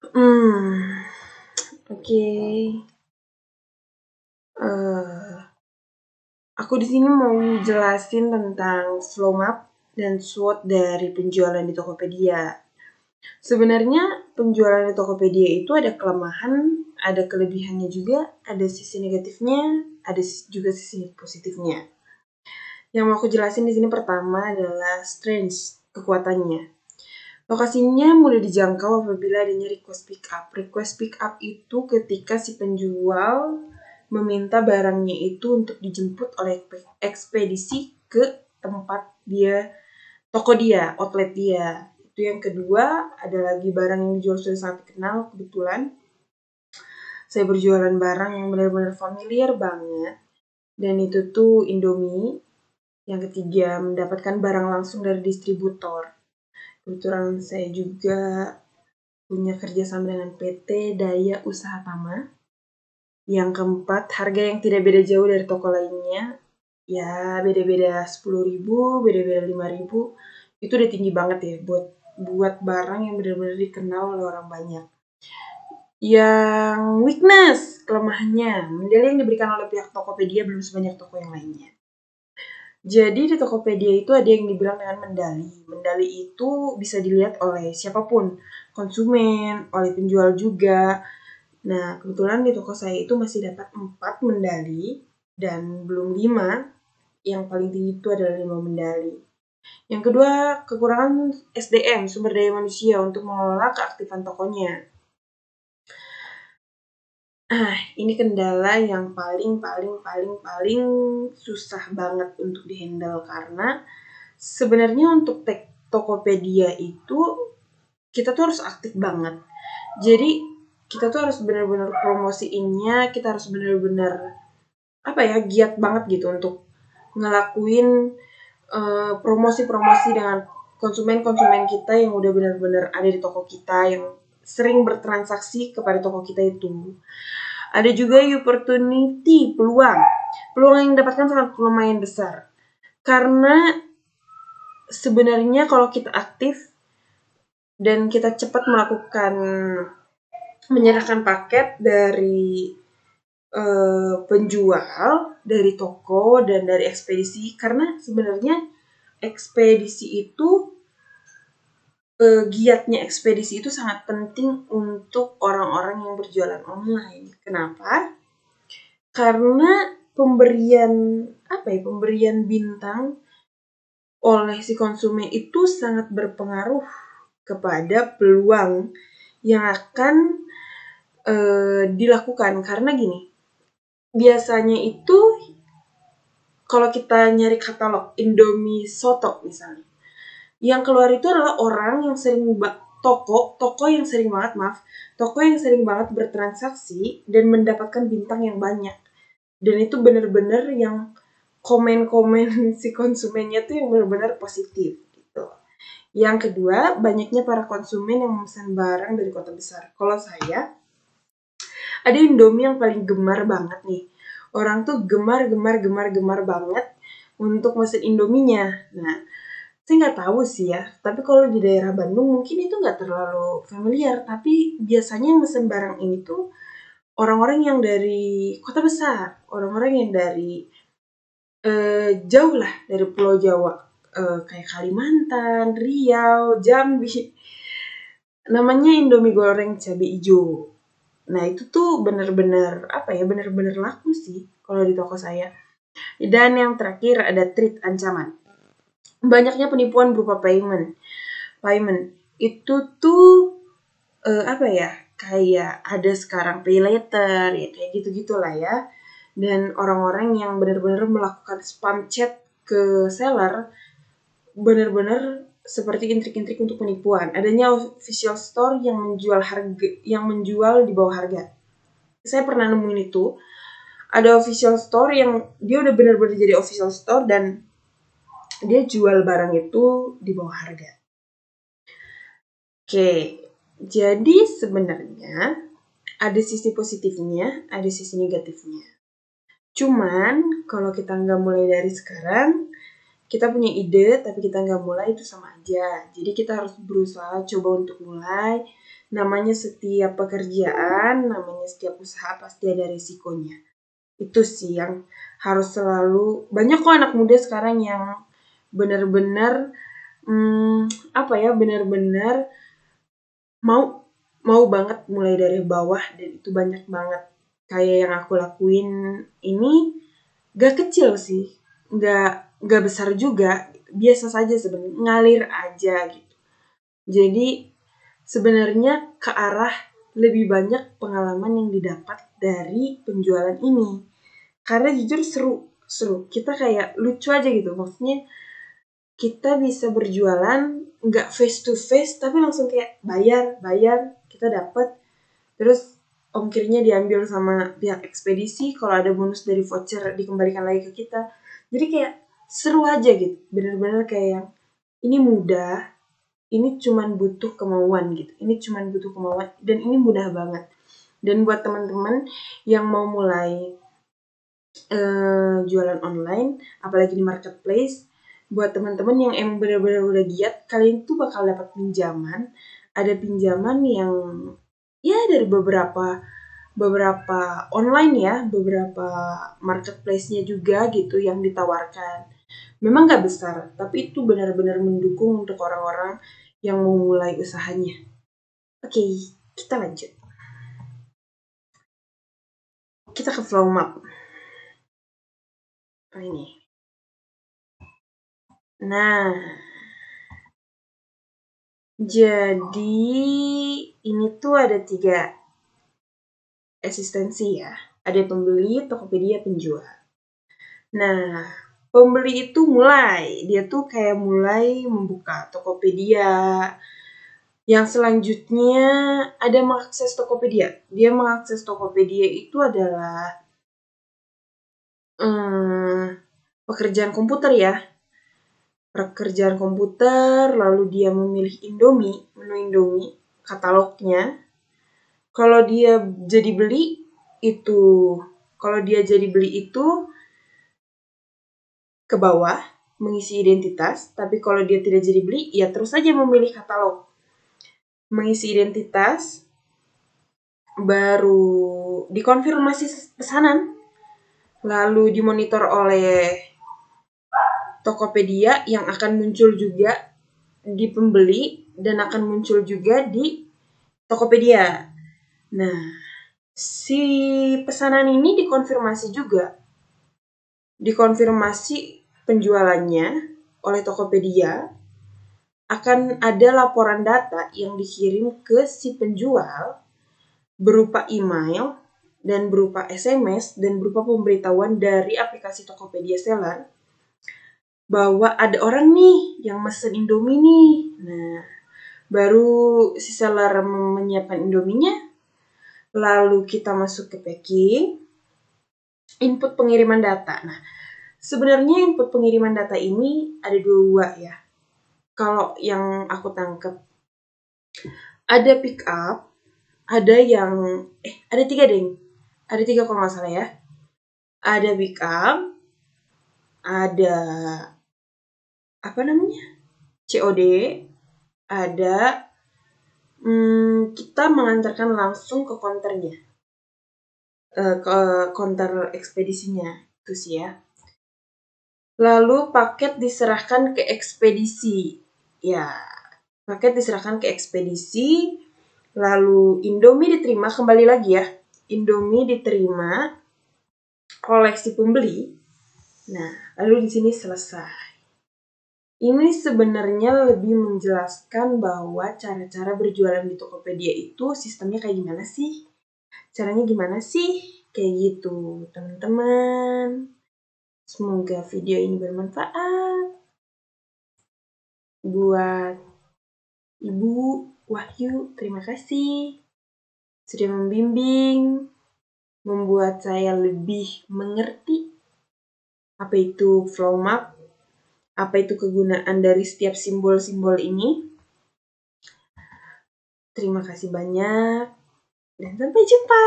Hmm, oke. Eh, aku di sini mau jelasin tentang slow map dan SWOT dari penjualan di Tokopedia. Sebenarnya penjualan di Tokopedia itu ada kelemahan, ada kelebihannya juga, ada sisi negatifnya, ada juga sisi positifnya. Yang mau aku jelasin di sini pertama adalah strength, kekuatannya. Lokasinya mudah dijangkau apabila adanya request pick up. Request pick up itu ketika si penjual meminta barangnya itu untuk dijemput oleh ekspedisi ke tempat dia, toko dia, outlet dia. Itu yang kedua, ada lagi barang yang dijual sudah sangat dikenal. Kebetulan saya berjualan barang yang benar-benar familiar banget, dan itu tuh Indomie. Yang ketiga, mendapatkan barang langsung dari distributor. Kebetulan saya juga punya kerjasama dengan PT Daya Usaha Tama. Yang keempat, harga yang tidak beda jauh dari toko lainnya. Ya, beda-beda 10.000, beda-beda 5.000. Itu udah tinggi banget ya buat barang yang benar-benar dikenal oleh orang banyak. Yang weakness, kelemahannya, medali yang diberikan oleh pihak Tokopedia belum sebanyak toko yang lainnya. Jadi di Tokopedia itu ada yang dibilang dengan mendali. Mendali itu bisa dilihat oleh siapapun, konsumen, oleh penjual juga. Nah, kebetulan di toko saya itu masih dapat 4 mendali dan belum 5. Yang paling tinggi itu adalah 5 mendali. Yang kedua, kekurangan SDM, sumber daya manusia untuk mengelola keaktifan tokonya. Ini kendala yang paling susah banget untuk dihandle karena sebenarnya untuk Tokopedia itu kita tuh harus aktif banget. Jadi kita tuh harus benar-benar promosiinnya, kita harus benar-benar giat banget gitu untuk ngelakuin promosi-promosi dengan konsumen-konsumen kita yang udah benar-benar ada di toko kita, yang sering bertransaksi kepada toko kita itu. Ada juga opportunity, peluang. Peluang yang didapatkan sangat lumayan besar. Karena sebenarnya kalau kita aktif dan kita cepat menyerahkan paket dari penjual, dari toko, dan dari ekspedisi. Karena sebenarnya ekspedisi itu, giatnya ekspedisi itu sangat penting untuk orang-orang yang berjualan online. Kenapa? Karena pemberian bintang oleh si konsumen itu sangat berpengaruh kepada peluang yang akan dilakukan. Karena gini, biasanya itu kalau kita nyari katalog Indomie Soto misalnya, yang keluar itu adalah orang yang toko yang sering banget bertransaksi dan mendapatkan bintang yang banyak. Dan itu benar-benar yang komen-komen si konsumennya tuh yang benar-benar positif gitu. Yang kedua, banyaknya para konsumen yang memesan barang dari kota besar. Kalau saya, ada Indomie yang paling gemar banget nih. Orang tuh gemar banget untuk mesin Indominya. Nah, saya nggak tahu sih ya, tapi kalau di daerah Bandung mungkin itu nggak terlalu familiar. Tapi biasanya yang mesen barang ini tuh orang-orang yang dari kota besar, orang-orang yang dari jauh lah dari Pulau Jawa, kayak Kalimantan, Riau, Jambi. Namanya Indomie goreng cabai hijau. Nah itu tuh bener-bener laku sih kalau di toko saya. Dan yang terakhir ada treat ancaman. Banyaknya penipuan berupa payment itu tuh kayak ada sekarang pay later ya, kayak gitu-gitulah ya. Dan orang-orang yang benar-benar melakukan spam chat ke seller benar-benar seperti intrik-intrik untuk penipuan. Adanya official store yang menjual di bawah harga. Saya pernah nemuin itu. Ada official store yang dia udah benar-benar jadi official store dan dia jual barang itu di bawah harga. Oke, jadi sebenarnya ada sisi positifnya, ada sisi negatifnya. Cuman kalau kita nggak mulai dari sekarang, kita punya ide tapi kita nggak mulai itu sama aja. Jadi kita harus berusaha coba untuk mulai. Namanya setiap pekerjaan, namanya setiap usaha pasti ada risikonya. Itu sih yang harus selalu, banyak kok anak muda sekarang yang benar-benar benar-benar mau banget mulai dari bawah, dan itu banyak banget. Kayak yang aku lakuin ini gak kecil sih, gak besar juga, biasa saja sebenarnya, ngalir aja gitu. Jadi sebenarnya ke arah lebih banyak pengalaman yang didapat dari penjualan ini. Karena jujur seru. Kita kayak lucu aja gitu. Maksudnya kita bisa berjualan nggak face to face, tapi langsung kayak bayar, kita dapat. Terus ongkirnya diambil sama pihak ekspedisi. Kalau ada bonus dari voucher dikembalikan lagi ke kita. Jadi kayak seru aja gitu. Bener-bener kayak ini mudah. Ini cuman butuh kemauan gitu. Dan ini mudah banget. Dan buat teman-teman yang mau mulai jualan online, apalagi di marketplace, buat teman-teman yang emang benar-benar udah giat, kalian tuh bakal dapat pinjaman. Ada pinjaman yang ya dari beberapa online ya, beberapa marketplace-nya juga gitu yang ditawarkan. Memang gak besar, tapi itu benar-benar mendukung untuk orang-orang yang mau mulai usahanya. Oke, kita lanjut. Kita ke flow map. Ini. Nah, jadi ini tuh ada 3 eksistensi ya. Ada pembeli, Tokopedia, penjual. Nah, pembeli itu dia tuh kayak mulai membuka Tokopedia. Yang selanjutnya ada mengakses Tokopedia. Dia mengakses Tokopedia itu adalah pekerjaan komputer ya. Pekerjaan komputer, lalu dia memilih menu Indomie, katalognya. Kalau dia jadi beli itu ke bawah mengisi identitas, tapi kalau dia tidak jadi beli, ya terus saja memilih katalog. Mengisi identitas, baru dikonfirmasi pesanan, lalu dimonitor oleh Tokopedia yang akan muncul juga di pembeli dan akan muncul juga di Tokopedia. Nah, si pesanan ini dikonfirmasi penjualannya oleh Tokopedia. Akan ada laporan data yang dikirim ke si penjual berupa email dan berupa SMS dan berupa pemberitahuan dari aplikasi Tokopedia Seller bahwa ada orang nih yang mesen Indomie nih. Nah, baru si seller menyiapkan Indominya, lalu kita masuk ke packing, input pengiriman data. Nah, sebenarnya input pengiriman data ini ada 2 ya. Kalau yang aku tangkap, ada pick up, ada 3 deh. Ada 3 kalau nggak salah ya. Ada pick up, ada COD, ada kita mengantarkan langsung ke counternya, ke counter ekspedisinya, itu sih ya. Lalu paket diserahkan ke ekspedisi. Ya, paket diserahkan ke ekspedisi, lalu Indomie diterima, kembali lagi ya. Indomie diterima oleh si pembeli. Nah, lalu di sini selesai. Ini sebenarnya lebih menjelaskan bahwa cara-cara berjualan di Tokopedia itu sistemnya kayak gimana sih? Caranya gimana sih? Kayak gitu, teman-teman. Semoga video ini bermanfaat buat Ibu Wahyu. Terima kasih sudah membimbing, membuat saya lebih mengerti apa itu flow map, apa itu kegunaan dari setiap simbol-simbol ini. Terima kasih banyak dan sampai jumpa.